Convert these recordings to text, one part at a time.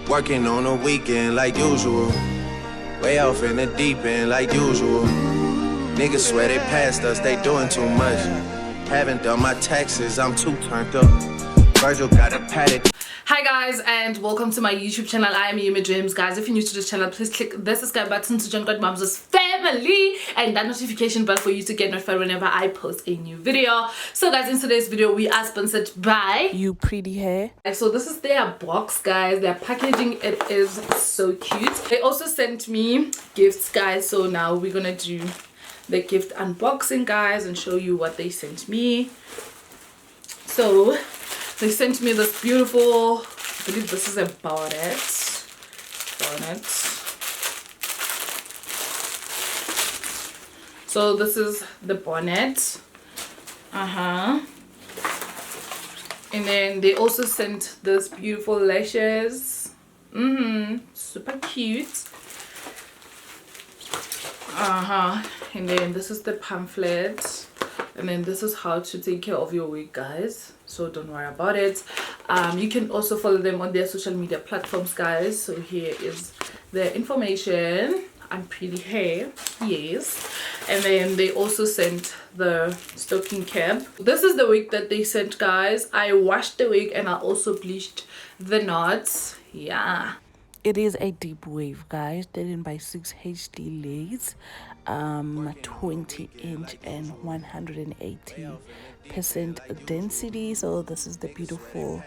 Working on the weekend like usual. Way off in the deep end like usual. Niggas swear they passed us, they doing too much. Haven't done my taxes, I'm too turned up. Virgil got a paddock. Hi guys, and welcome to my YouTube channel. I am Yumi Dreams. Guys, if you're new to this channel, please click the subscribe button to join Godmom's family and that notification bell for you to get notified whenever I post a new video. So guys, in today's video we are sponsored by UprettyHair. So this is their box, guys. Their packaging, it is so cute. They also sent me gifts, guys, so now we're gonna do the gift unboxing, guys, and show you what they sent me. So they sent me this beautiful, I believe this is a bonnet. So this is the bonnet. And then they also sent this beautiful lashes. Super cute. And then this is the pamphlet. And then this is how to take care of your wig, guys, so don't worry about it. You can also follow them on their social media platforms, guys. So here is their information. UprettyHair, yes. And then they also sent the stocking cap. This is the wig that they sent, guys. I washed the wig and I also bleached the knots. Yeah, it is a deep wave, guys, 13 by 6 HD lace, 20-inch and 180% density. So this is the beautiful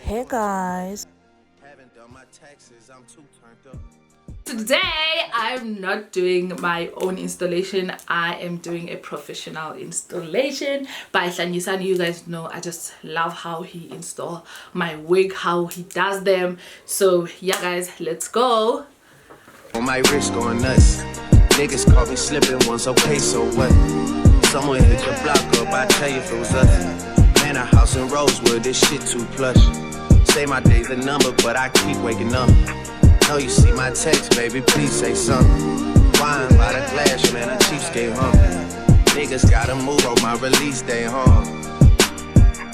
hair, guys. Today I'm not doing my own installation. I am doing a professional installation by Hlanyisani. You guys know I just love how he install my wig, how he does them. So yeah guys, let's go. On my wrist going nuts. Niggas caught me slipping once, okay, so what? Someone hit the block up, I tell you if it was us. Man, a house in Rosewood, this shit too plush. Say my day's a number, but I keep waking up. Know you see my text, baby, please say something. Wine by the glass, man, a cheapskate, huh? Niggas gotta move on my release day, huh?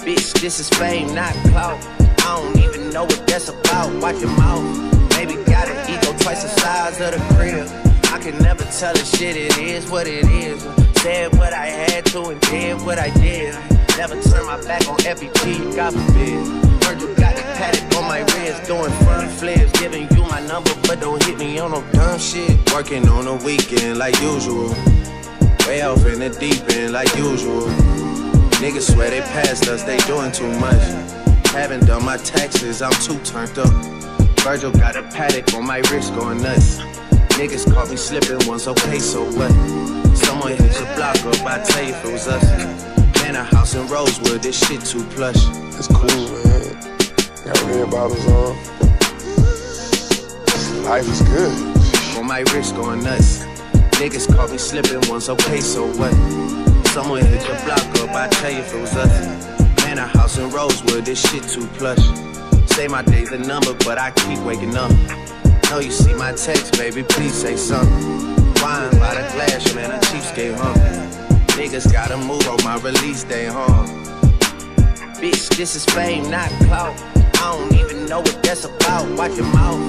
Bitch, this is fame, not clout. I don't even know what that's about. Watch your mouth. Maybe got an ego twice the size of the crib. I can never tell a shit, it is what it is. Said what I had to and did what I did. Never turn my back on FBP, God forbid. Virgil got the paddock on my wrist, doing front flips. Giving you my number, but don't hit me on no dumb shit. Working on the weekend like usual. Way off in the deep end like usual. Niggas swear they passed us, they doing too much. Haven't done my taxes, I'm too turned up. Virgil got a paddock on my wrist going nuts. Niggas caught me slipping once, okay, so what? Someone hit the block up, I tell you if it was us. Man, a house in Rosewood, this shit too plush. It's cool, man. Got red bottles on. Life is good. On my wrist going nuts. Niggas caught me slipping once, okay, so what? Someone hit the block up, I tell you if it was us. Man, a house in Rosewood, this shit too plush. Say my day's a number, but I keep waking up. Know you see my text, baby, please say something. Wine by the glass, man, a cheapskate, huh? Niggas gotta move on my release day, huh? Bitch, this is fame, not clout. I don't even know what that's about. Watch your mouth.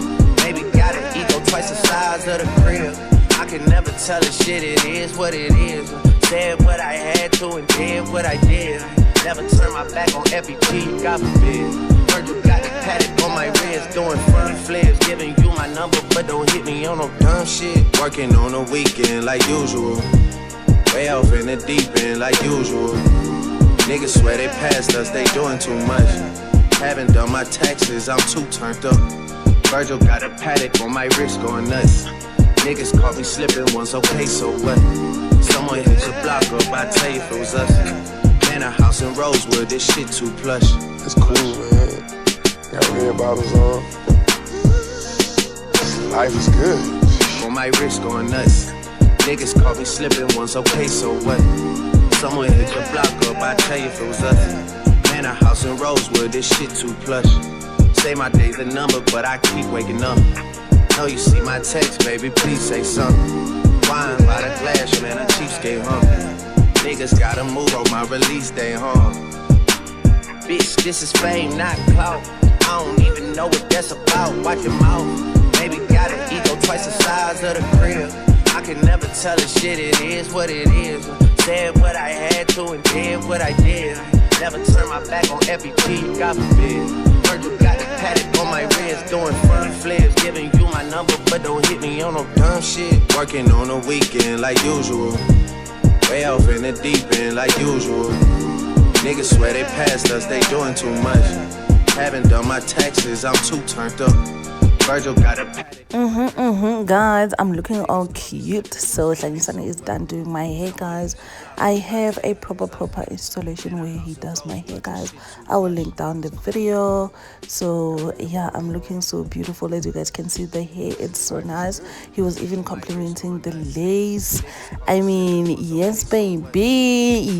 Maybe got an ego twice the size of the crib. I can never tell a shit, it is what it is. Said what I had to and did what I did. Never turn my back on FBP, God forbid. Virgil got the paddock on my wrist, doing front flips. Giving you my number, but don't hit me on no dumb shit. Working on the weekend like usual. Way off in the deep end like usual. Niggas swear they passed us, they doing too much. Haven't done my taxes, I'm too turned up. Virgil got a paddock on my wrist going nuts. Niggas caught me slipping once, okay, so what? Someone hit the block up, I tell you if it was us. Man, a house in Rosewood, this shit too plush. It's cool, man. Got red bottles on. Life is good. On my wrist going nuts. Niggas caught me slipping once, okay, so what? Someone hit the block up, I tell you if it was us. Man, a house in Rosewood, this shit too plush. Say my day's a number, but I keep waking up. Know you see my text, baby, please say something. Wine by the glass, man, a cheapskate, huh? Niggas gotta move on my release day, huh? Bitch, this is fame, not clout. I don't even know what that's about. Watch your mouth. Baby got an ego twice the size of the crib. I can never tell a shit, it is what it is. Said what I had to and did what I did. Never turn my back on FBG, God forbid. Virgil got the paddock on my wrist, doing front flips. Giving you my number, but don't hit me on no dumb shit. Working on the weekend like usual. Way off in the deep end like usual. Niggas swear they passed us, they doing too much. Haven't done my taxes, I'm too turned up. Virgil got a Guys, I'm looking all cute. So Hlanisana is done doing my hair, guys. I have a proper installation where he does my hair, guys. I will link down the video. So yeah, I'm looking so beautiful. As you guys can see, the hair, it's so nice. He was even complimenting the lace. I mean, yes baby.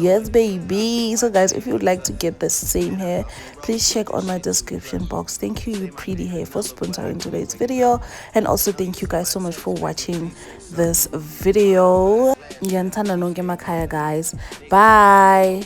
So guys, if you would like to get the same hair, please check on my description box. Thank you UprettyHair for sponsoring today's video, and also thank you guys so much for watching this video. Yanthanda nonke emakhaya, guys. Bye.